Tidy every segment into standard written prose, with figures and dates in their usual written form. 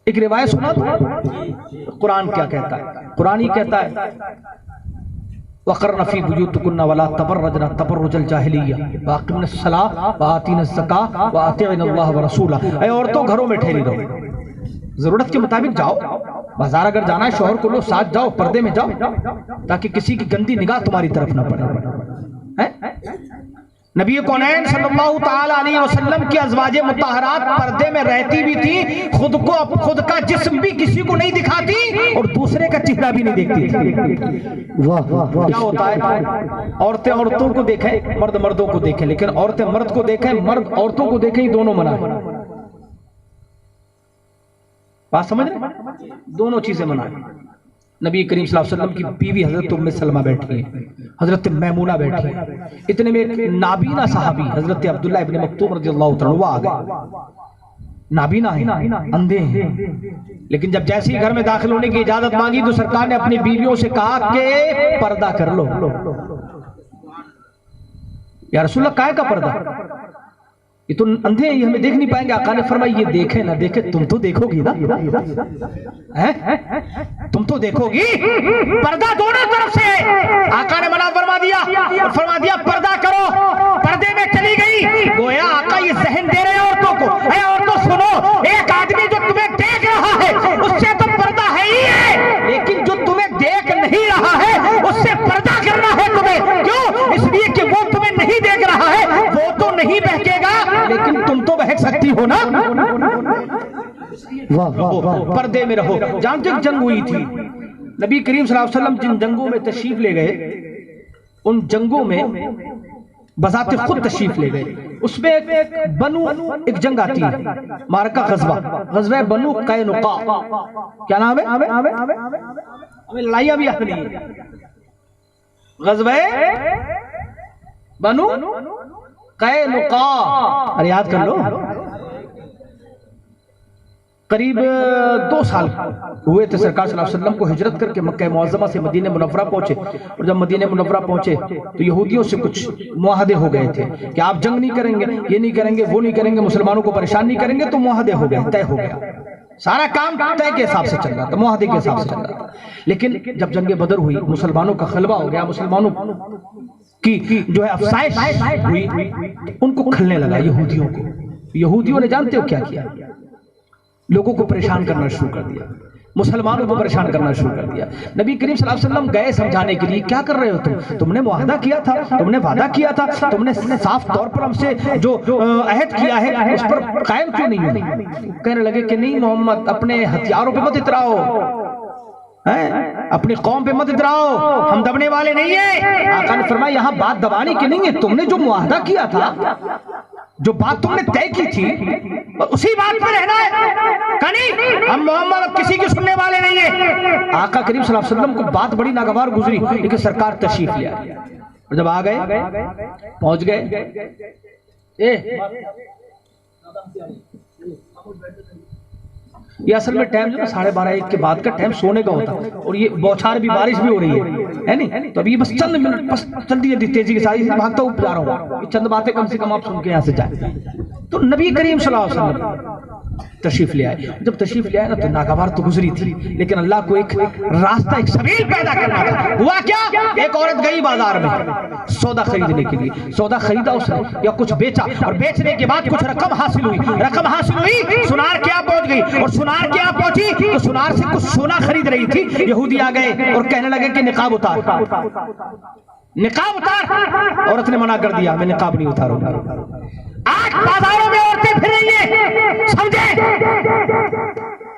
ایک روایت سنا تو قرآن کیا کہتا ہے؟ قرآن ہی کہتا ہے وَقَرْنَ فِي بُيُوتِكُنَّ وَلَا تَبَرَّجْنَ تَبَرُّجَ الْجَاهِلِيَّةِ وَأَقِمْنَ الصَّلَاةَ وَآتِينَ الزَّكَاةَ وَأَطِيعْنَ اللَّهَ وَرَسُولَهُ۔ اے عورتوں گھروں میں ٹھہری رہو، ضرورت کے مطابق جاؤ، بازار اگر جانا ہے شوہر کو لو ساتھ جاؤ، پردے میں جاؤ تاکہ کسی کی گندی نگاہ تمہاری طرف نہ پڑے۔ نبی کونین صلی اللہ تعالی علیہ وسلم کی ازواج مطہرات پردے میں رہتی بھی تھی، خود کا جسم بھی کسی کو نہیں دکھاتی اور دوسرے کا چہرہ بھی نہیں دیکھتی تھی۔ کیا ہوتا ہے عورتیں عورتوں کو دیکھیں، مرد مردوں کو دیکھیں، لیکن عورتیں مرد کو دیکھیں، مرد عورتوں کو دیکھیں، دونوں منع ہے۔ بات سمجھ رہے؟ دونوں چیزیں منع ہیں۔ نبی کریم صلی اللہ علیہ وسلم کی بیوی حضرت ام سلمہ بیٹھی ہیں، حضرت میمونہ بیٹھی ہیں، اتنے میں ایک نابینا صحابی حضرت عبداللہ ابن مکتوم رضی اللہ عنہ وہ آ گئے۔ نابینا ہیں، اندھے ہیں، لیکن جب جیسے ہی گھر میں داخل ہونے کی اجازت مانگی تو سرکار نے اپنی بیویوں سے کہا کہ پردہ کر لو۔ یا رسول اللہ کائے کا پردہ؟ یہ تو اندھے ہیں، یہ ہمیں دیکھ نہیں پائیں گے۔ آقا نے فرمایا یہ دیکھیں نہ دیکھیں تم تو دیکھو گی نا، تم تو دیکھو گی، پردہ دونوں طرف سے۔ آقا نے منع فرما دیا پردہ کرو، پردے میں چلی گئی۔ گویا آقا یہ ذہن دے رہے ہیں عورتوں کو، اے عورتوں سنو، ایک آدمی جو تمہیں دیکھ رہا ہے اس سے تو پردہ ہے ہی ہے، لیکن جو تمہیں دیکھ نہیں رہا ہے اس سے پردہ کرنا ہے تمہیں۔ کیوں؟ اس لیے کہ وہ تمہیں نہیں دیکھ رہا ہے، وہ تو نہیں بہکے گا لیکن تم تو بہک سکتی ہو نا۔ پردے میں رہو۔ جانتے ایک جنگ ہوئی تھی، نبی کریم صلی اللہ علیہ وسلم جن جنگوں میں تشریف لے گئے ان جنگوں میں بذات خود تشریف لے گئے، اس میں ایک جنگ آتی ہے، معرکہ غزوہ بنو قینقاع۔ کیا نام ہے؟ ہمیں لڑائیاں بھی آتی نہیں، غزوہ بنو قینقاع، ارے یاد کر لو۔ قریب 2 سال ہوئے تھے سرکار صلی اللہ علیہ وسلم کو ہجرت کر کے مکہ معظمہ سے مدینہ منورہ پہنچے، اور جب مدینہ منورہ پہنچے تو یہودیوں سے کچھ معاہدے ہو گئے تھے کہ آپ جنگ نہیں کریں گے، یہ نہیں کریں گے، وہ نہیں کریں گے، مسلمانوں کو پریشان نہیں کریں گے، تو معاہدے ہو گئے، طے ہو گیا، سارا کام طے کے حساب سے چل رہا تھا، معاہدے کے حساب سے چل رہا تھا۔ لیکن جب جنگ بدر ہوئی، مسلمانوں کا غلبہ ہو گیا، مسلمانوں کی جو ہے افسائش ہوئی، ان کو کھلنے لگا یہودیوں کو۔ یہودیوں نے جانتے ہو کیا کیا؟ لوگوں کو پریشان کرنا شروع کر دیا، مسلمانوں کو پریشان کرنا شروع کر دیا۔ نبی کریم صلی اللہ علیہ وسلم گئے سمجھانے کے لیے، کیا کر رہے ہو تم نے معاہدہ کیا تھا، تم نے وعدہ کیا تھا، تم نے صاف طور پر ہم سے جو عہد کیا ہے اس پر قائم کیوں نہیں ہو؟ کہنے لگے کہ نہیں محمد، اپنے ہتھیاروں پہ مت اتراؤ، اپنی قوم پہ مت اتراؤ، ہم دبنے والے نہیں ہیں۔ آقا نے فرمایا یہاں بات دبانے کی نہیں ہے، تم نے جو معاہدہ کیا تھا، جو بات تم نے طے کی تھی اسی بات پہ رہنا ہے، کہیں ہم محمد اب کسی کی سننے والے نہیں ہیں۔ آقا کریم صلی اللہ علیہ وسلم کو بات بڑی ناگوار گزری، لیکن سرکار تشریف لے آئے، اور جب آ گئے پہنچ گئے، یہ اصل میں ٹائم جو نا 12:30-1 کے بعد کا ٹائم سونے کا ہوتا، اور یہ بوچھار بھی، بارش بھی ہو رہی ہے نہیں، تو ابھی بس چند منٹ، بس جلدی تیزی کے ساتھ بھاگتا ہوں جا رہا ہوں، یہ چند باتیں کم سے کم آپ سن کے یہاں سے جائیں۔ تو نبی کریم صلی اللہ علیہ وسلم تشریف لے آئے، جب تشریف لے آئے نا تو ناگوار تو گزری تھی، لیکن اللہ کو ایک راستہ، ایک سبیل پیدا کرنا تھا۔ ہوا کیا؟ ایک عورت گئی بازار میں سودا خریدنے کے لیے، سودا خریدا اس نے یا کچھ بیچا، اور بیچنے کے بعد کچھ رقم حاصل ہوئی، سنار کیا پہنچ گئی، اور سنار کیا پہنچی تو سنار سے کچھ سونا خرید رہی تھی۔ یہودی آ گئے اور کہنے لگے کہ نقاب اتار، نقاب اتار۔ عورت نے منع کر دیا، میں نقاب نہیں اتاروں گا۔ آج بازاروں میں عورتیں پھر رہی ہیں، سمجھیں،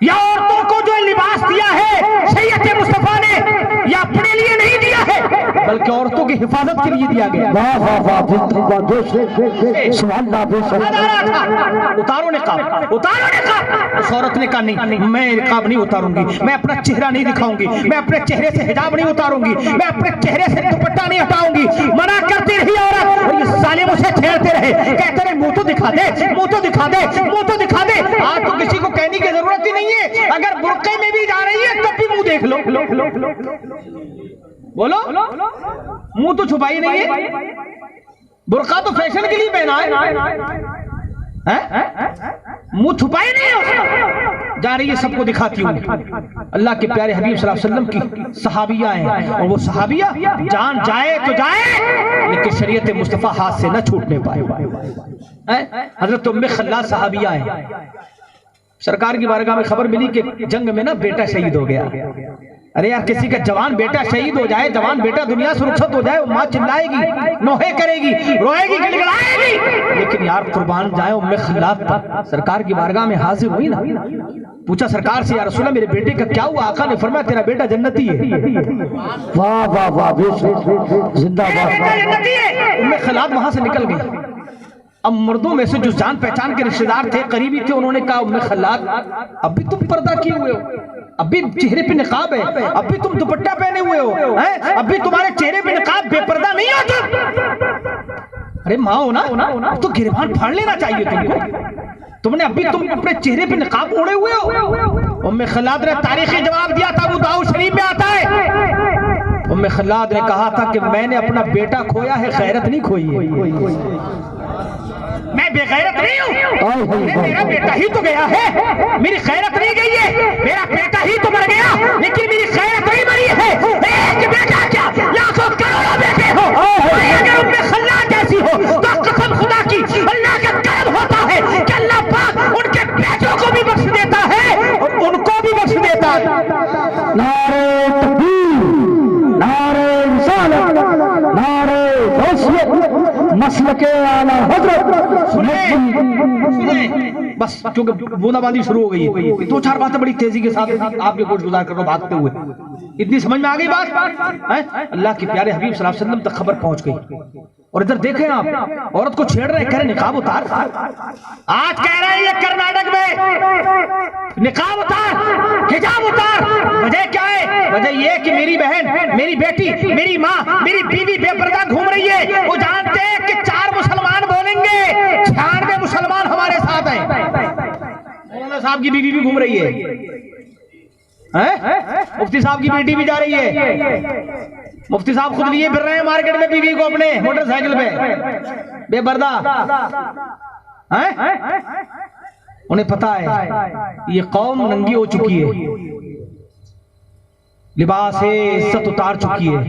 یا عورتوں کو جو لباس دیا ہے شریعت مصطفیٰ نے یا اپنے لیے نہیں دیا ہے بلکہ عورتوں کی حفاظت کے لیے دیا گیا۔ اتارو نقاب، اتارو نقاب۔ اس عورت نے کہا نہیں، میں نقاب نہیں اتاروں گی، میں اپنا چہرہ نہیں دکھاؤں گی، میں اپنے چہرے سے حجاب نہیں اتاروں گی، میں اپنے چہرے سے دوپٹہ نہیں ہٹاؤں گی۔ منع کرتی رہی عورت، اور یہ ظالم اسے چھیڑتے رہے، کہتے رہے منہ تو دکھا دے، منہ تو دکھا دے، منہ تو دکھا دے۔ آج تو کسی کو کہنے کی ضرورت ہی نہیں ہے، اگر برقعے میں بھی جا رہی ہے تب بھی منہ دیکھ لو، بولو، منہ تو چھپائی نہیں ہے، برقع تو فیشن کے لیے پہنا ہے، منہ چھپائی نہیں ہے اس کا۔ جا رہی ہے سب کو دکھاتی ہوں اللہ کے پیارے حبیب صلی اللہ علیہ وسلم کی صحابیہ ہیں، اور وہ صحابیہ جان جائے تو جائے لیکن شریعت مصطفیٰ ہاتھ سے نہ چھوٹنے پائے۔ حضرت ام خلاد صحابیہ ہیں، سرکار کی بارگاہ میں خبر ملی کہ جنگ میں نا بیٹا شہید ہو گیا۔ ارے یار کسی کا جوان بیٹا شہید ہو جائے، جوان بیٹا دنیا سے رخصت ہو جائے، وہ ماں چلائے گی، نوحے کرے گی، روئے گی، گڑگڑائے گی، لیکن یار قربان جائے ام خلاد پر سرکار کی بارگاہ میں حاضر ہوئی نا، پوچھا سرکار سے یا رسول اللہ میرے بیٹے کا کیا ہوا؟ آقا نے فرمایا تیرا بیٹا جنتی ہے۔ واہ واہ واہ زندہ باد۔ ام خلاد وہاں سے نکل گئی۔ اب مردوں میں سے جو جان پہچان کے رشتہ دار تھے، قریبی تھے، انہوں نے کہا ام خلاد اب بھی تم پردہ کیے ہوئے ہو، اب بھی چہرے پہ نقاب ہے، اب بھی تم دوپٹہ پہنے ہوئے ہو، اب بھی تمہارے چہرے پہ نقاب، بے پردہ نہیں ہو تم؟ ارے ماں ہو نا، اب تو گریبان پھاڑ لینا چاہیے تم کو، تم نے ابھی تم اپنے چہرے پہ نقاب اوڑے ہوئے ہو۔ ام خلاد نے تاریخی جواب دیا تھا، ابو داؤد شریف میں آتا ہے، ام خلاد نے کہا تھا کہ میں نے اپنا بیٹا کھویا ہے، غیرت نہیں کھوئی ہے، میں بے غیرت نہیں ہوں، میرا بیٹا ہی تو گیا ہے، میری غیرت نہیں گئی ہے، میرا بیٹا ہی تو مر گیا لیکن میری غیرت نہیں مری ہے۔ ایک بیٹا کیا لاکھوں کروڑوں بیٹے ہو، اگر ام خلاد جیسی ہو تو قسم خدا کی اللہ کا کرم ہوتا ہے کہ اللہ پاک ان کے بیٹوں کو بھی بخش دیتا ہے اور ان کو بھی بخش دیتا ہے۔ نعرہ تکبیر، نعرہ رسالت، نعرہ توحید، مسلک اعلی حضرت۔ بس کیونکہ بوندہ باندی شروع ہو گئی ہے، دو چار باتیں بڑی تیزی کے ساتھ آپ کے گوش گزار کر رہا ہوں بھاگتے ہوئے، اتنی سمجھ میں آ گئی بات؟ اللہ کے پیارے حبیب صلی اللہ علیہ وسلم تک خبر پہنچ گئی، اور ادھر دیکھیں آپ عورت کو چھیڑ رہے ہیں، کہہ رہے نقاب اتار، آج کہہ رہے ہیں یہ کرناٹک میں نقاب اتار، حجاب اتار، وجہ کیا ہے؟ وجہ یہ کہ میری بہن، میری بیٹی، میری ماں، میری بیوی بے پردہ گھوم رہی ہے، وہ جانتے ہیں کہ 4 مسلمان بولیں گے 96 مسلمان ہمارے ساتھ ہیں۔ مولانا صاحب کی بیوی بھی گھوم رہی ہے، مفتی صاحب کی بیٹی بھی جا رہی ہے، مفتی صاحب خود لیے پھر رہے ہیں مارکیٹ میں بیوی کو اپنے موٹر سائیکل پہ بے پردہ، انہیں پتا ہے یہ قوم ننگی ہو چکی ہے، لباس عزت اتار چکی ہے،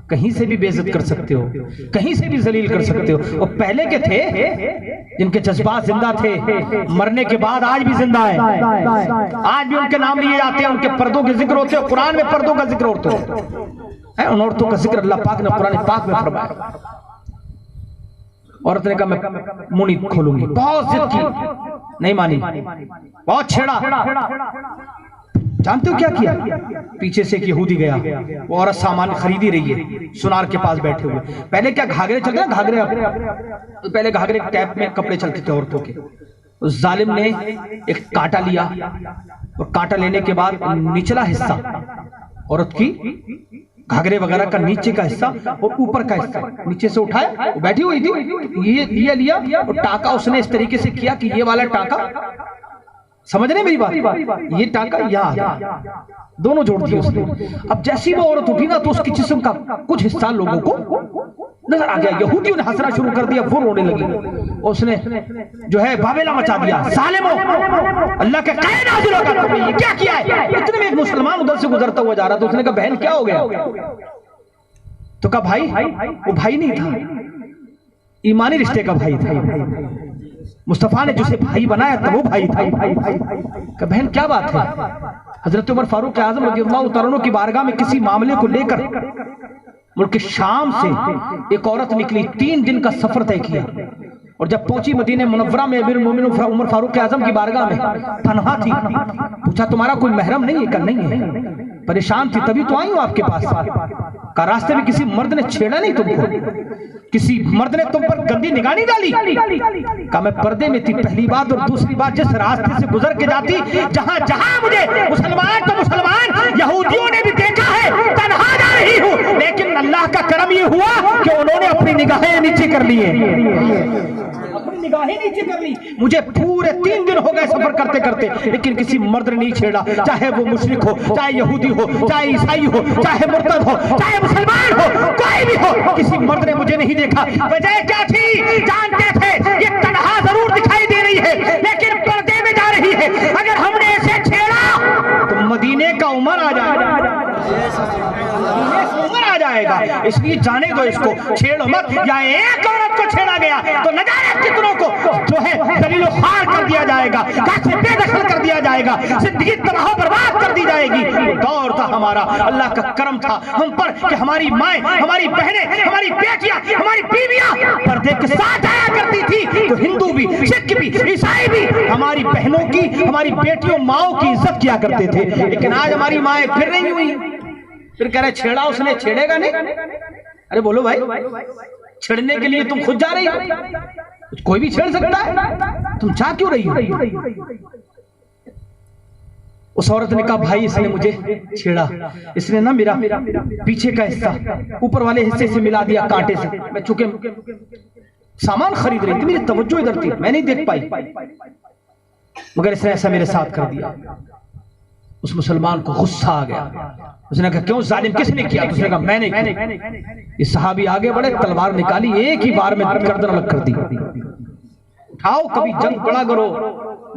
کہیں سے بھی بے عزت کر سکتے ہو، کہیں سے بھی ذلیل کر سکتے ہو۔ اور پہلے کے تھے جن کے جذبات زندہ تھے، مرنے کے بعد آج بھی زندہ ہیں، آج بھی ان کے نام لیے جاتے ہیں، ان کے پردوں کے ذکر ہوتے ہیں، قرآن میں پردوں کا ذکر ہوتا ہے، ان عورتوں کا ذکر اللہ پاک نے قرآن پاک میں فرمایا۔ عورت نے کہا میں منہ نہیں کھولوں گی، بہت ضد کی، نہیں مانی، بہت چھیڑا۔ جانتے ہو کیا کیا؟ پیچھے سے ایک یہودی گیا، وہ عورت سامان خریدی رہی ہے سنار کے پاس بیٹھے ہوئے، پہلے کیا گھاگرے چلتے ہیں، گھاگرے پہلے گھاگرے ٹیپ میں کپڑے چلتے تھے عورتوں کے، اس ظالم نے ایک کانٹا لیا، اور کانٹا لینے کے بعد نچلا حصہ عورت کی گھاگرے وغیرہ کا نیچے کا حصہ اور اوپر کا حصہ نیچے سے اٹھایا، وہ بیٹھی ہوئی تھی، یہ لیا اور ٹاکا اس نے اس طریقے سے کیا کہ یہ والا ٹاکا، سمجھ رہے میری بات، یہ ٹاکا یہاں دونوں جوڑ دیے اس نے۔ اب جیسی وہ عورت اٹھی نا تو اس کی جسم کا کچھ حصہ لوگوں کو نظر آ گیا، یہودیوں نے ہنسنا شروع کر دیا، وہ رونے لگے، اس نے جو ہے بابیلا مچا دیا، ظالمو اللہ کے قید نازل ہو کر تمہیں یہ کیا کیا ہے؟ اتنے میں ایک مسلمان ادھر سے گزرتا ہوا جا رہا تھا، اس نے کہا بہن کیا ہو گیا؟ تو کہا بھائی، وہ بھائی نہیں تھا، ایمانی رشتے کا بھائی تھا، مصطفیٰ نے جسے بھائی بنایا تھا وہ بھائی تھا۔ کہ بہن کیا بات ہے؟ حضرت عمر فاروق اعظم رضی اللہ تعالیٰ عنہ کی بارگاہ میں کسی معاملے کو لے کر ملک شام سے ایک عورت نکلی، 3 دن کا سفر طے کیا، اور جب پہنچی مدینہ منورہ میں امیر المومنین عمر فاروق اعظم کی بارگاہ میں تنہا تھی، پوچھا تمہارا کوئی محرم نہیں ہے؟ کہ نہیں ہے، پریشان تھی تبھی تو آئی ہوں آپ کے پاس، کہا راستے میں کسی مرد نے چھیڑا نہیں تم کو، کسی مرد نے تم پر گندی نگاہ نہیں ڈالی؟ کہا میں پردے میں تھی پہلی بات، اور دوسری بات جس راستے سے گزر کے جاتی جہاں جہاں مجھے مسلمان تو مسلمان یہودیوں نے بھی دیکھا ہے تنہا جا رہی ہوں، لیکن اللہ کا کرم یہ ہوا کہ انہوں نے اپنی نگاہیں نیچے کر لی ہیں، اپنی نگاہیں نیچے کر لی، مجھے پورے 3 دن ہو گئے سفر کرتے کرتے، لیکن کسی مرد نے نہیں چھیڑا، چاہے وہ مشرک ہو، چاہے یہودی ہو، چاہے عیسائی ہو، چاہے مرتد ہو، چاہے مسلمان ہو، کوئی بھی ہو، کسی مرد نے مجھے نہیں دیکھا۔ وجہ کیا تھی؟ جانتے تھے یہ تنہا ضرور دکھائی دے رہی ہے لیکن پردے میں جا رہی ہے، اگر ہم نے ایسے کا عمر آ جائے گا، عمر آ جائے گا، اس لیے جانے دو اس کو، چھیڑو مت۔ یا ایک عورت کو چھیڑا گیا تو نہ جانے کتنوں کو جو ہے ذلیل و خوار کر دیا جائے گا، کیسے بے دخل کر دیا جائے گا، زندگی تباہ و برباد کر دی جائے گی۔ وہ دور تھا ہمارا، اللہ کا کرم تھا ہم پر کہ ہماری مائیں، ہماری بہنیں، ہماری بیٹیاں، ہماری بیویاں پردے کے ساتھ آیا کرتی تھی، تو ہندو بھی، سکھ بھی، عیسائی بھی ہماری بہنوں کی، ہماری بیٹیوں ماؤں کی عزت کیا کرتے تھے۔ لیکن آج ہماری مائیں پھر نہیں ہوئی، پھر کہہ رہے چھیڑا اس نے، چھیڑے گا نہیں۔ ارے بولو بھائی، چھڑنے کے لیے تم خود جا رہی ہو؟ کوئی بھی چھیڑ سکتا ہے، تم چاہ کیوں رہی ہو؟ اس عورت نے کہا بھائی اس نے مجھے چھیڑا، اس نے نا میرا پیچھے کا حصہ اوپر والے حصے سے ملا دیا کانٹے سے، میں چونکہ سامان خرید رہی تھی، میری توجہ ادھر تھی، میں نہیں دیکھ پائی، مگر اس نے ایسا میرے ساتھ کر دیا۔ اس مسلمان کو غصہ آ گیا، اس نے کہا کیوں ظالم، کس نے کیا؟ اس نے کہا میں نے کیا۔ یہ صحابی آگے بڑھے، تلوار نکالی، ایک ہی بار میں گردن الگ کر دی۔ اٹھاؤ، کبھی جنگ پڑا کرو،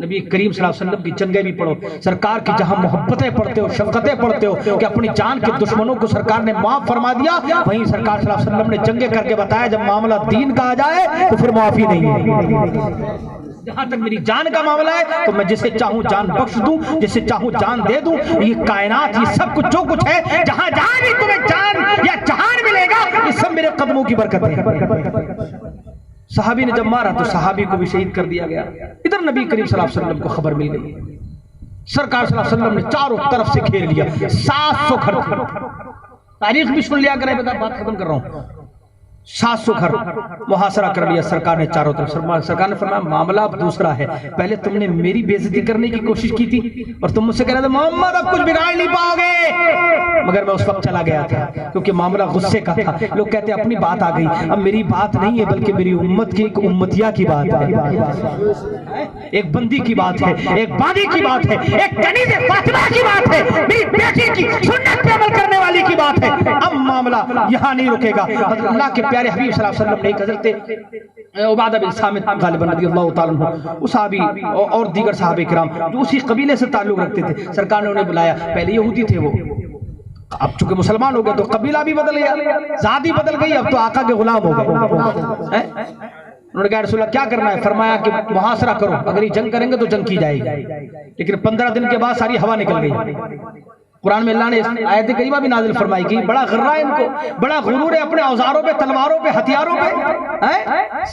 نبی کریم صلی اللہ علیہ وسلم کی جنگیں بھی پڑھو، سرکار کی جہاں محبتیں پڑھتے ہو، شفقتیں پڑھتے ہو کہ اپنی جان کے دشمنوں کو سرکار نے معاف فرما دیا، وہیں سرکار صلی اللہ علیہ وسلم نے جنگیں کر کے بتایا جب معاملہ دین کا آ جائے تو پھر معافی نہیں ہے۔ جہاں تک میری جان کا معاملہ ہے تو میں جسے چاہوں جان بخش دوں، جسے چاہوں جان دے دوں۔ یہ کائنات، یہ سب کچھ جو کچھ ہے، جہاں جہاں بھی تمہیں جان یا جہان ملے گا، یہ سب میرے قدموں کی برکت ہے۔ صحابی نے جب مارا تو صحابی کو بھی شہید کر دیا گیا۔ ادھر نبی کریم صلی اللہ علیہ وسلم کو خبر مل گئی، سرکار صلی اللہ علیہ وسلم نے چاروں طرف سے گھیر لیا، 700 گھر، تاریخ بھی سن لیا کرے، بات ختم کر رہا ہوں، 700 گھر محاصرہ کر لیا سرکار نے چاروں طرف۔ سرکار نے فرمایا معاملہ اب دوسرا ہے، پہلے تم نے میری بے عزتی کرنے کی کوشش کی تھی اور تم مجھ سے کہہ رہے تھے محمد اب کچھ بگاڑ نہیں پاؤ گے، مگر میں اس وقت چلا گیا تھا کیونکہ معاملہ غصے کا تھا۔ لوگ کہتے ہیں اپنی بات آ گئی، اب میری بات نہیں ہے بلکہ میری امت کی ایک امتیہ کی بات ہے، ایک بندی کی بات ہے، ایک باندی کی بات ہے، ایک کنیز فاطمہ کی بات ہے، میری بیٹی کی سنت پہ عمل کرنے والی کی بات ہے۔ اب معاملہ یہاں نہیں رکے گا۔ اللہ کے پیارے حبیب صلی اللہ علیہ وسلم نے ایک حضرت عبادہ بن صامت غالباً رضی اللہ تعالیٰ عنہ، وہ صحابی اور دیگر صحابہ کرام جو اسی قبیلے سے تعلق رکھتے تھے، سرکار نے انہیں بلایا۔ پہلے یہودی تھے وہ، اب چونکہ مسلمان ہو گئے تو قبیلہ بھی بدل گیا، ذات بھی بدل گئی، اب تو آقا کے غلام ہو گئے۔ انہوں نے کہا رسول اللہ کیا کرنا ہے؟ فرمایا کہ محاصرہ کرو، اگر یہ جنگ کریں گے تو جنگ کی جائے گی، لیکن 15 دن کے بعد ساری ہوا نکل گئی۔ قرآن میں اللہ نے آیت کریمہ بھی نازل فرمائی کہ بڑا غرہ ہے ان کو، بڑا غرور ہے اپنے اوزاروں پہ، تلواروں پہ، ہتھیاروں پہ،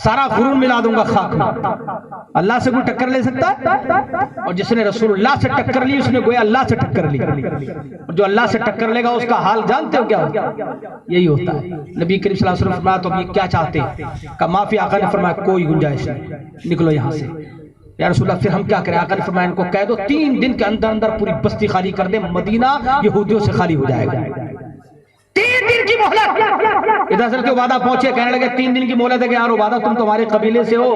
سارا غرور ملا دوں گا خاک میں۔ اللہ سے کوئی ٹکر لے سکتا ہے؟ اور جس نے رسول اللہ سے ٹکر لی اس نے گویا اللہ سے ٹکر لی، اور جو اللہ سے ٹکر لے گا اس کا حال جانتے ہو کیا ہوگا؟ یہی ہوتا ہے۔ نبی کریم صلی اللہ علیہ وسلم فرمایا تو اب یہ کیا چاہتے ہیں؟ کہا معافی۔ آقا نے فرمایا کوئی گنجائش نہیں، نکلو یہاں سے۔ یا رسول اللہ پھر ہم کیا کریں؟ آقا نے فرمایا ان کو کہہ دو 3 دن کے اندر اندر پوری بستی خالی کر دے، مدینہ یہودیوں سے خالی ہو جائے گا۔ 3 دن کی مہلت۔ ادھر حضرت عبادہ پہنچے، کہنے لگے 3 دن کی مہلت ہے کہ یار عبادہ تم تمہارے قبیلے سے ہو،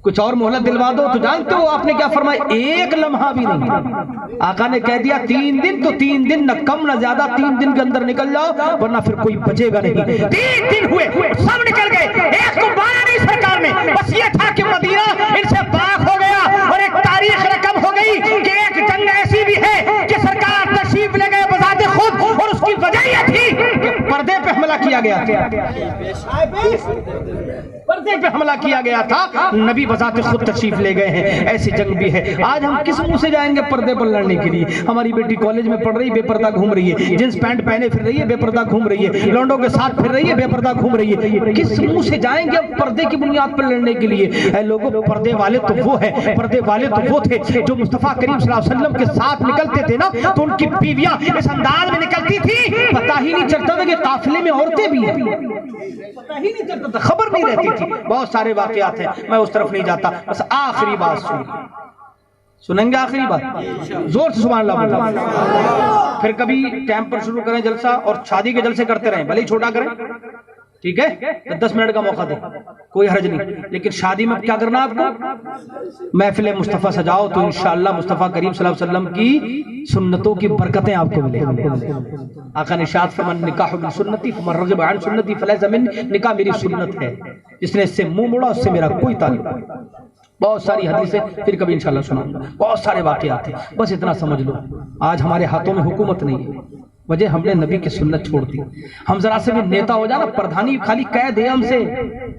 کچھ اور مہلت دلوا دو۔ تو جانتے ہو آپ نے کیا فرمایا؟ ایک لمحہ بھی نہیں۔ آقا نے کہہ دیا 3 دن تو 3 دن، نہ کم نہ زیادہ، 3 دن کے اندر نکل جاؤ ورنہ پھر کوئی بچے گا نہیں۔ 3 دن ہوئے، سب نکل گئے، ایک کو مانا نہیں سرکار نے، بس یہ تھا کہ مدینہ ان سے پاک ہو گیا اور ایک تاریخ رقم ہو گئی کہ ایک جنگ ایسی بھی ہے کہ سرکار تشریف لے گئے بذات خود، اور اس کی وجہ یہ تھی کہ پردے پہ حملہ کیا گیا تھا، پردے پہ حملہ کیا گیا تھا، نبی بذات خود تشریف لے گئے ہیں۔ ایسی جنگ بھی ہے۔ آج ہم کس منہ سے جائیں گے پردے پر لڑنے کے لیے؟ ہماری بیٹی کالج میں پڑھ رہی بے پردہ گھوم رہی ہے، جنس پینٹ پہنے پھر رہی ہے بے پردہ گھوم رہی ہے، لونڈوں کے ساتھ پھر رہی ہے بے پردہ گھوم رہی ہے۔ کس منہ سے جائیں گے پردے کی بنیاد پر لڑنے کے لیے؟ اے لوگوں، پردے والے تو وہ ہیں، پردے والے تو وہ تھے جو مصطفیٰ کریم صلی اللہ علیہ وسلم کے ساتھ نکلتے تھے نا، تو ان کی بیویاں اس انداز میں نکلتی تھی، پتہ ہی نہیں چلتا تھا کہ قافلے میں عورتیں بھی ہیں، پتہ ہی نہیں چلتا تھا، خبر نہیں رہتی تھی۔ بہت سارے واقعات ہیں، میں اس طرف نہیں جاتا۔ بس آخری بات سنیں گے، آخری بات زور سے سبحان اللہ بولو۔ پھر کبھی ٹائم پر شروع کریں جلسہ، اور شادی کے جلسے کرتے رہیں، بھلے ہی چھوٹا کریں، ٹھیک ہے؟ 10 منٹ کا موقع دیں، کوئی حرج نہیں، لیکن شادی میں کیا کرنا آپ کو؟ محفل مصطفیٰ سجاؤ تو انشاءاللہ مصطفیٰ کریم صلی اللہ علیہ وسلم کی سنتوں کی برکتیں آپ کو ملیں۔ آقا نے ارشاد فرمایا نکاح من سنتی فمن رغب عن سنتی فلیس منی، نکاح میری سنت ہے، جس نے اس سے منہ موڑا اس سے میرا کوئی تعلق نہیں۔ بہت ساری حدیثیں پھر کبھی انشاءاللہ سناؤں گا، بہت سارے واقعات ہیں، بس اتنا سمجھ لو آج ہمارے ہاتھوں میں حکومت نہیں ہے، وجہ ہم نے نبی کی سنت چھوڑ دی. ہم ذرا سے بھی نیتا ہو جانا، پردھانی خالی قید ہے ہم سے،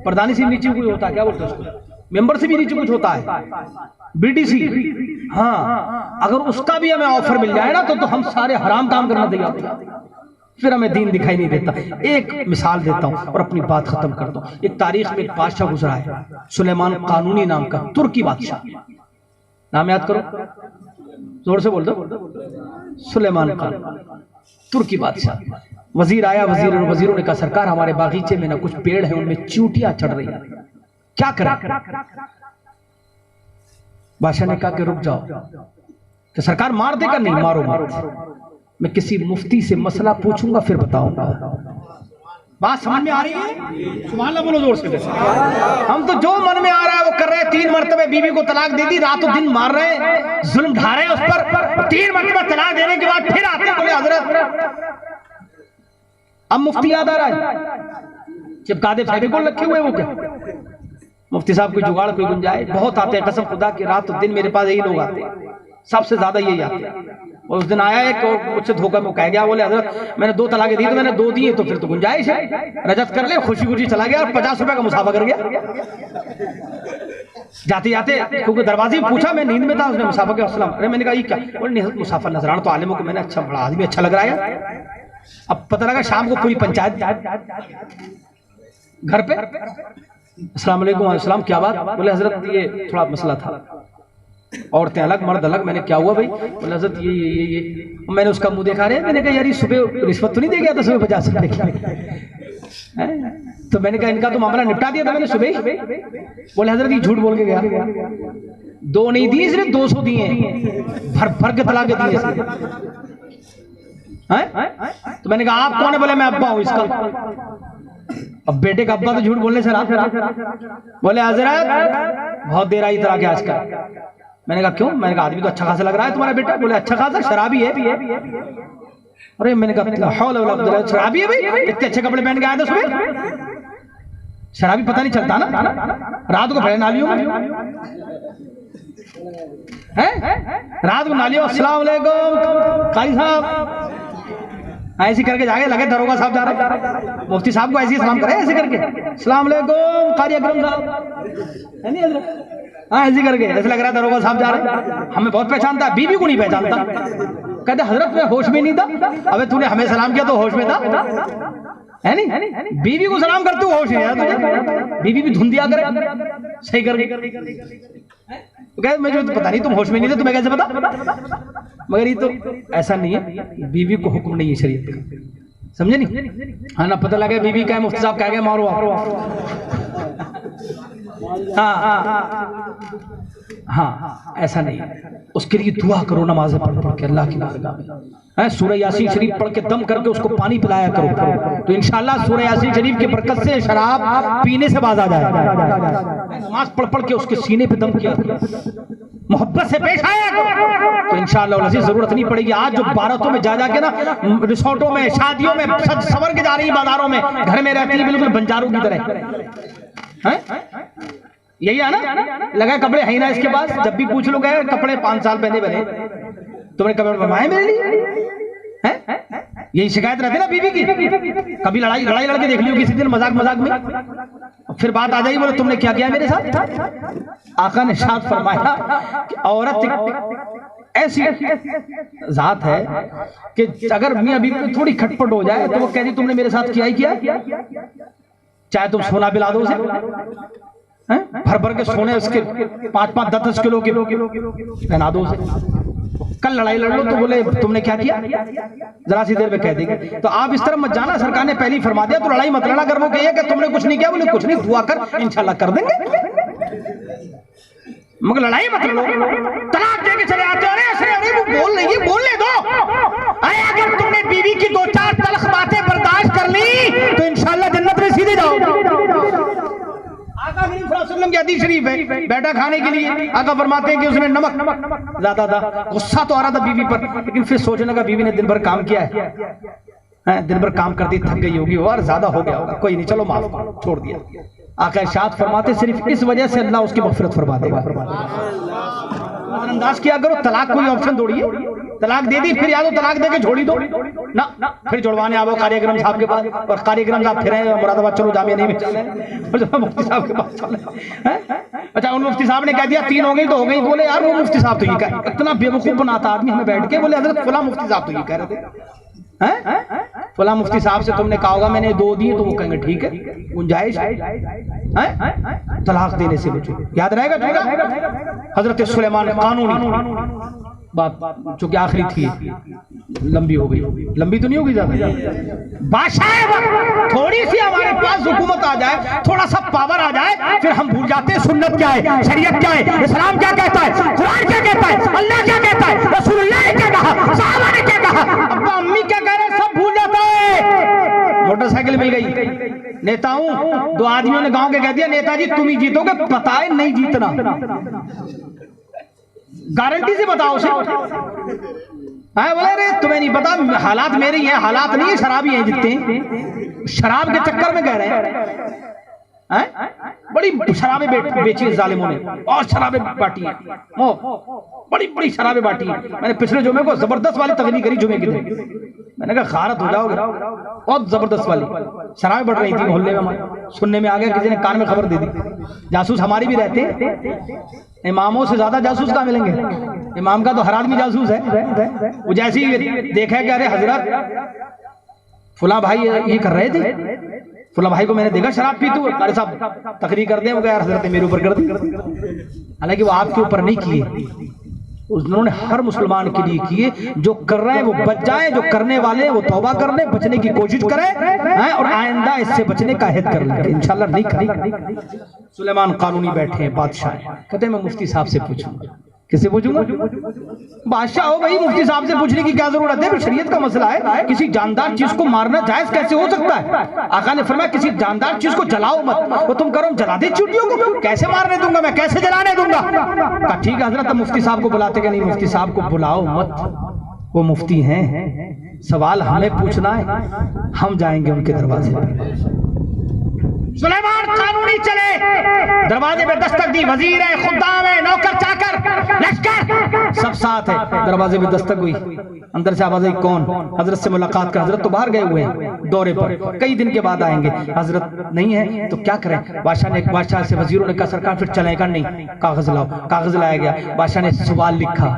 پردھانی سے نیچے کوئی ہوتا ہے کیا بولتے ہیں اس کو، ممبر سے بھی نیچے کچھ ہوتا ہے، بی ڈی سی، ہاں اگر اس کا بھی ہمیں آفر مل جائے نا تو ہم سارے حرام کام کرنا تیار ہیں، پھر ہمیں دین دکھائی نہیں دیتا. ایک مثال دیتا ہوں اور اپنی بات ختم کرتا ہوں. ایک تاریخ میں ایک بادشاہ گزرا ہے سلیمان قانونی نام کا، ترکی بادشاہ، نام یاد کرو، زور سے بول دو، سلیمان قانونی، ترکی بادشاہ. وزیر آیا، وزیروں نے کہا سرکار ہمارے باغیچے میں نہ کچھ پیڑ ہیں ان میں چیونٹیاں چڑھ رہی ہیں، کیا کریں؟ بادشاہ نے کہا کہ رک جاؤ، کہ سرکار مار دے گا؟ نہیں، مارو مت، میں کسی مفتی سے مسئلہ پوچھوں گا پھر بتاؤں گا. بات سمجھ میں آ رہی ہے؟ سبحان اللہ بولو زور سے. ہم تو جو من میں آ رہا ہے وہ کر رہے ہیں. 3 مرتبہ بیوی کو طلاق دے دی، رات و دن مار رہے ہیں، ظلم ڈھا رہے ہیں اس پر. 3 مرتبہ طلاق دینے کے بعد پھر آتے ہیں، بولے حضرت اب مفتی یاد آ رہا ہے، جب قاعدے فیویکول رکھے ہوئے وہ کیا مفتی صاحب کوئی جگاڑ کوئی گنجائے. بہت آتے ہیں، قسم خدا کی رات و دن میرے پاس یہی لوگ آتے ہیں، سب سے زیادہ یہی آتے ہیں. اور اس دن آیا ایک مجھ سے دھوکہ میں کہہ گیا، بولے حضرت میں نے 2 طلاقیں دی تو میں نے 2 دیے تو پھر تو گنجائش ہے، رجت کر لے. خوشی خوشی چلا گیا اور 50 روپے کا مسافہ کر گیا. جاتے جاتے کیونکہ دروازے پوچھا، میں نیند میں تھا، اس نے مسافہ کے السلام. ارے میں نے کہا یہ کیا؟ بولے مسافہ نظران تو عالموں کو. میں نے اچھا بڑا آدمی اچھا لگ رہا ہے. اب پتہ لگا شام کو پوری پنچایت گھر پہ، السلام علیکم. السلام، کیا بات؟ بولے حضرت یہ تھوڑا مسئلہ تھا، عورتیں الگ مرد الگ. میں نے کیا ہوا بھائی؟ بولے حضرت یہ میں نے اس کا منہ دیکھا رہے. میں نے کہا یار یہ صبح رشوت تو نہیں دے گیا تھا صبح 50 روپے کی؟ تو میں نے کہا ان کا تو معاملہ نپٹا دیا تھا میں نے صبح. بولے حضرت یہ جھوٹ بول کے گیا، 2 نہیں دیے، صرف 200 دیے ہیں، بھر کے طلاق دیے. تو میں نے کہا آپ کون ہے؟ بولے میں ابا ہوں اس کا. اب بیٹے کا ابا تو جھوٹ بولنے سے رہا. بولے حضرت بہت دیر آئی طلاق آج کل. میں نے کہا کیوں؟ میں نے کہا آدمی تو اچھا خاصا لگ رہا ہے تمہارا بیٹا. بولے اچھا خاصا شرابی ہے. ارے میں نے کہا حول ولا قوت الا باللہ، شرابی ہے بھائی؟ اتنے اچھے کپڑے پہن کے آئے تھے صبح. شرابی پتہ نہیں چلتا نا، رات کو بھڑے نالیوں میں رات کو نالیوں. السلام علیکم قاری صاحب، ایسی کر کے جاگے لگے دروگا صاحب جا رہے ہیں، مفتی صاحب کو ایسی سلام کرے ایسے کر کے، السلام علیکم قاری اکرم صاحب، ہے نہیں حضرت؟ ہاں ایسی کر کے ایسے لگ رہا ہے دروگا صاحب جا رہے ہیں. ہمیں بہت پہچانتا ہے، بیوی کو نہیں پہچانتا. کہتے حضرت میں ہوش میں نہیں تھا. ابے تو نے ہمیں سلام کیا تو ہوش میں تھا، ہے نہیں؟ بیوی کو سلام کرتے ہوش نہیں آیا تجھے؟ بیوی بھی دھن دیا کرے صحیح کر کے. کہتے مجھے پتا نہیں تم ہوش میں نہیں تھے، تمہیں کیسے پتا؟ مگر یہ تو ایسا نہیں ہے، بیوی کو حکم نہیں ہے شریعت کا، سمجھے نہیں؟ ہاں نہ پتہ لگے بیوی کا ہے مفتی صاحب کہہ گئے مارو ہاں ایسا نہیں. اس کے لیے دعا کرو نمازیں پڑھ کے اللہ کی بارگاہ میں، سورہ یاسین شریف پڑھ کے دم کر کے اس کو پانی پلایا کرو تو انشاءاللہ سورہ یاسین شریف کی برکت سے شراب پینے سے باز آ جائے. نماز پڑھ پڑھ کے اس کے سینے پہ دم کیا، محبت سے پیش آیا کرو تو انشاءاللہ العزیز ضرورت نہیں پڑے گی. آج جو باراتوں میں جا کے نا، ریسورٹوں میں، شادیوں میں سج سور کے جا رہی بازاروں میں، گھر میں رہتی ہے بالکل بنجاروں کی طرح. یہی ہے نا، لگا کپڑے ہیں نا اس کے پاس. جب بھی پوچھ لو گئے کپڑے 5 سال پہلے بنے، تم نے کپڑے بنوائے میرے لیے؟ یہی شکایت رہتی نا بیوی کی. کبھی لڑائی لڑ کے دیکھ لیو کسی دن مذاق میں، پھر بات آ جائے بولے تم نے کیا کیا میرے ساتھ. آقا نے ارشاد فرمایا کہ عورت ایسی ذات ہے کہ اگر میاں بیوی میں تھوڑی کھٹپٹ ہو جائے تو وہ کہتی تم نے میرے ساتھ کیا ہی کیا، چاہے تم سونا پلا دو اسے، بھر بھر کے سونے اس کے 5-5 10 کلو کے پہنا دو اسے. کل لڑائی لڑ لو تو بولے تم نے کیا کیا، ذرا سی دیر میں کہہ دے گا. تو آپ اس طرح مت جانا، سرکار نے پہلے ہی فرما دیا. تو لڑائی مت لڑنا، اگر وہ کہے کہ تم نے کچھ نہیں کیا، بولے کچھ نہیں، دعا کر انشاءاللہ کر دیں گے، مگر لڑائی مت لڑو. طلاق دے کے چلے آتے ارے وہ بول رہی ہے، بولنے دو. اگر تم نے بیوی کی 2-4 تلخ باتیں برداشت کر لی تو انشاءاللہ جنت میں سیدھے جاؤ. آقا کریم صلی اللہ علیہ وسلم کی حدیث شریف ہے، بیٹا کھانے کے لیے آقا فرماتے ہیں کہ اس نے نمک زیادہ تھا. غصہ تو آ رہا تھا بیوی پر، لیکن پھر سوچنے لگا بیوی نے دن بھر کام کیا ہے، دن بھر کام کرتی تھک گئی ہوگی اور زیادہ ہو گیا ہوگا، کوئی نہیں چلو معاف کرو، چھوڑ دیا. آقا ارشاد فرماتے صرف اس وجہ سے اللہ اس کی مغفرت فرما دے گا. نظر انداز کیا کرو. طلاق کوئی آپشن دوڑی ہے؟ طلاق دے دی پھر یاد ہو طلاق دے کے چھوڑی دو نا, پھر جڑوانے آو قاری اکرم صاحب کے پاس, اور قاری اکرم صاحب پھر ہیں مراد آباد چلو جامعہ نہیں میں چلے, مفتی صاحب کے پاس چلے. اچھا ان مفتی صاحب نے کہہ دیا 3 ہو گئی تو ہو گئی. بولے یار وہ مفتی صاحب تو یہ کہہ, اتنا بیوقوف بناتا آدمی ہمیں بیٹھ کے. بولے حضرت فلاں مفتی صاحب تو یہ کہہ رہے تھے, فلاں مفتی صاحب سے تم نے کہا ہوگا میں نے 2 دیے, تو وہ کہیں گے ٹھیک ہے گنجائش طلاق دینے سے بچو. یاد رہے گا حضرت سلیمان قانونی بات چونکہ آخری تھی, لمبی ہو گئی, لمبی تو نہیں ہوگی زیادہ. بادشاہ تھوڑی سی ہمارے پاس حکومت آ جائے, تھوڑا سا پاور آ جائے, پھر ہم بھول جاتے ہیں سنت کیا ہے, شریعت کیا ہے, اسلام کیا کہتا ہے, قرآن کیا کہتا ہے, اللہ کیا کہتا ہے, رسول اللہ نے کیا کہا, صحابہ نے کیا کہا, ابا امی کیا کہہ رہے ہیں, سب بھول جاتا ہے. موٹر سائیکل مل گئی, نیتا ہوں, 2 آدمیوں نے گاؤں کے کہہ دیا نیتا جی تم ہی جیتو گے, پتہ ہے نہیں جیتنا, گارنٹی سے بتاؤ اسے. بولے رے تمہیں نہیں پتا, حالات میرے ہی ہیں, حالات نہیں ہیں, شرابی ہیں جتنے شراب کے چکر میں کہہ رہے ہیں. بڑی شرابیں بیچی ظالموں نے, اور شرابیں بانٹی ہیں, بڑی بڑی شرابیں بانٹی ہیں. میں نے پچھلے جمعے کو زبردست والی تقریر کری جمعے کے دن, میں نے کہا غارت ہو جاؤ گے, بہت زبردست والی شرابیں بڑھ رہی تھی محلے میں. سننے میں آ گیا, کسی نے کان میں خبر دے دی. جاسوس ہماری بھی رہتے ہیں, اماموں سے زیادہ جاسوس کہاں ملیں گے, امام کا تو ہر آدمی جاسوس ہے. وہ جیسے ہی دیکھا کہ ارے حضرت فلاں بھائی یہ کر رہے تھے, فلاں بھائی کو میں نے دیکھا شراب پیتے ہوئے, ارے صاحب تقریر کر دیں, وہ یار حضرت میرے اوپر کر دی. حالانکہ وہ آپ کے اوپر نہیں کیے, انہوں نے ہر مسلمان کے لیے کیے. جو کر رہے ہیں وہ بچ جائیں, جو کرنے والے ہیں وہ توبہ کر لیں, بچنے کی کوشش کریں, اور آئندہ اس سے بچنے کا عہد کر لیں. انشاءاللہ نہیں کریں. سلیمان قانونی بیٹھے ہیں, بادشاہ کہتے ہیں میں مفتی صاحب سے پوچھوں. کس سے پوچھوں گا؟ بادشاہ ہو بھائی, مفتی صاحب سے پوچھنے کی کیا ضرورت ہے, شریعت کا مسئلہ ہے. کسی جاندار چیز کو مارنا جائز کیسے ہو سکتا ہے؟ آقا نے فرمایا کسی جاندار چیز کو جلاؤ مت. وہ تم کرو جلا دے چوٹیوں کو, کیسے مارنے دوں گا میں, کیسے جلانے دوں گا؟ کہا ٹھیک ہے حضرت, مفتی صاحب کو بلاتے کہ نہیں, مفتی صاحب کو بلاؤ مت, وہ مفتی ہیں, سوال ہمیں پوچھنا ہے, ہم جائیں گے ان کے دروازے پر. سلیمان قانونی چلے, دروازے پہ دستک دی, وزیر ہے, خدام ہے, نوکر چاکر, لشکر سب ساتھ ہے. دروازے پہ دستک ہوئی, اندر سے آواز آئی کون؟ حضرت سے ملاقات کر. حضرت تو باہر گئے ہوئے ہیں دورے پر, کئی دن کے بعد آئیں گے. حضرت نہیں ہے تو کیا کریں؟ بادشاہ سے وزیروں نے کہا سرکار پھر چلیں گا. نہیں, کاغذ لاؤ. کاغذ لایا گیا. بادشاہ نے سوال لکھا,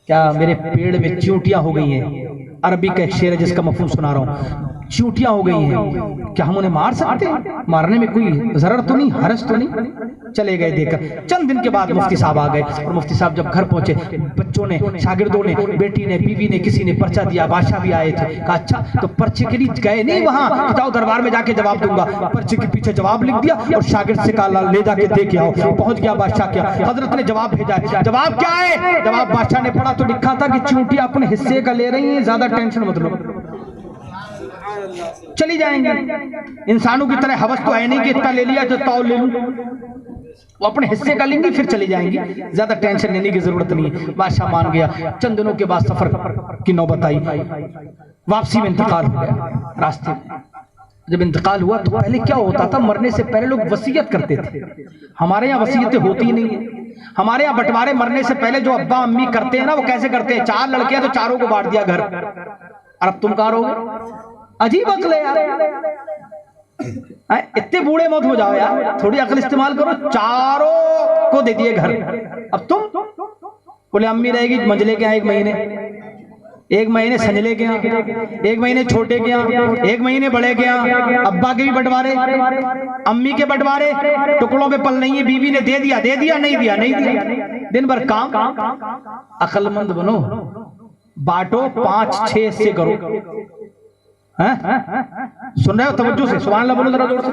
کیا میرے پیڑ میں چیونٹیاں ہو گئی ہیں, عربی کا ایک شعر ہے جس کا مفہوم سنا رہا ہوں, چیونٹیاں ہو گئی ہیں, کیا ہم انہیں مار سکتے ہیں؟ مارنے میں کوئی ضرر تو نہیں, حرج تو نہیں؟ چلے گئے دے کر. چند دن کے بعد مفتی صاحب آ گئے, اور مفتی صاحب جب گھر پہنچے, بچوں نے, شاگردوں نے, بیٹی نے, بیوی نے, کسی نے پرچہ دیا. بادشاہ بھی آئے تھے. کہا اچھا تو پرچے کے لیے گئے نہیں وہاں, جاؤ دربار میں جا کے جواب دوں گا. پرچے کے پیچھے جواب لکھ دیا, اور شاگرد سے کہا لے جا کے دے کے آؤ. پہنچ گیا بادشاہ, کیا حضرت نے جواب بھیجا ہے. جواب کیا ہے؟ جواب بادشاہ نے پڑھا تو لکھا تھا کہ چونٹیاں اپنے حصے کا لے رہی ہیں, زیادہ ٹینشن مت لو, چلی جائیں گے. انسانوں کی طرح حوث تو ہے نہیں کہ اتنا لے لیا تو تاؤ لے لوں, وہ اپنے حصے کا لیں گی پھر چلی جائیں گی, زیادہ ٹینشن لینے کی ضرورت نہیں ہے. بادشاہ مان گیا. چند دنوں کے بعد سفر کی نوبت آئی, واپسی میں انتقال ہو گیا. راستے میں جب انتقال ہوا تو پہلے کیا ہوتا تھا, مرنے سے پہلے لوگ وصیت کرتے تھے. ہمارے یہاں وصیتیں ہوتی نہیں ہیں. ہمارے یہاں بٹوارے مرنے سے پہلے جو ابا امی کرتے ہیں نا, وہ کیسے کرتے ہیں, 4 لڑکے ہیں تو چاروں کو بانٹ دیا گھر. اور اب تم کہاں رہو, عجیب عقل ہے یار, اتنے بوڑھے مت ہو جاؤ یار, تھوڑی عقل استعمال کرو. چاروں کو دے دیے گھر. اب تم بولے امی رہے گی منجلے کے یہاں 1 مہینے سنجلے کے یہاں, 1 مہینے چھوٹے کے یہاں, 1 مہینے بڑے کے یہاں. ابا کے بھی بٹوارے, امی کے بٹوارے, ٹکڑوں پہ پل نہیں ہے. بیوی نے دے دیا نہیں دیا, دن بھر کام. عقل مند بنو, بانٹو, 5-6 سے کرو. سن رہے ہو توجہ سے, سبحان اللہ بولو ذرا زور سے.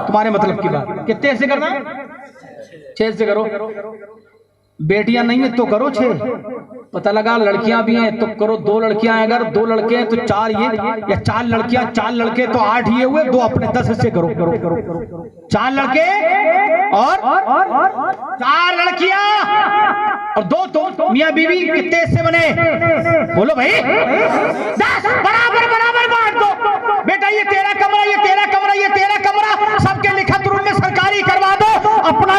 تمہارے مطلب کی بات, کتنے ایسے کرنا ہے؟ 6 سے کرو. بیٹیاں نہیں ہیں تو کرو 6. پتہ لگا لڑکیاں بھی ہیں تو کرو 2 لڑکیاں ہیں, اگر 2 لڑکے ہیں تو 4 یہ, یا 4 لڑکیاں 4 لڑکے تو 8 یہ ہوئے, 2 اپنے 10 سے کرو. 4 لڑکے اور 4 لڑکیاں اور 2 تو میاں بیوی, کتنے سے بنے؟ بولو بھائی 10. برابر بانٹ دو. بیٹا یہ 13 کمرہ, یہ 13 کمرہ, یہ 13 کمرہ, سب کے لکھت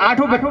8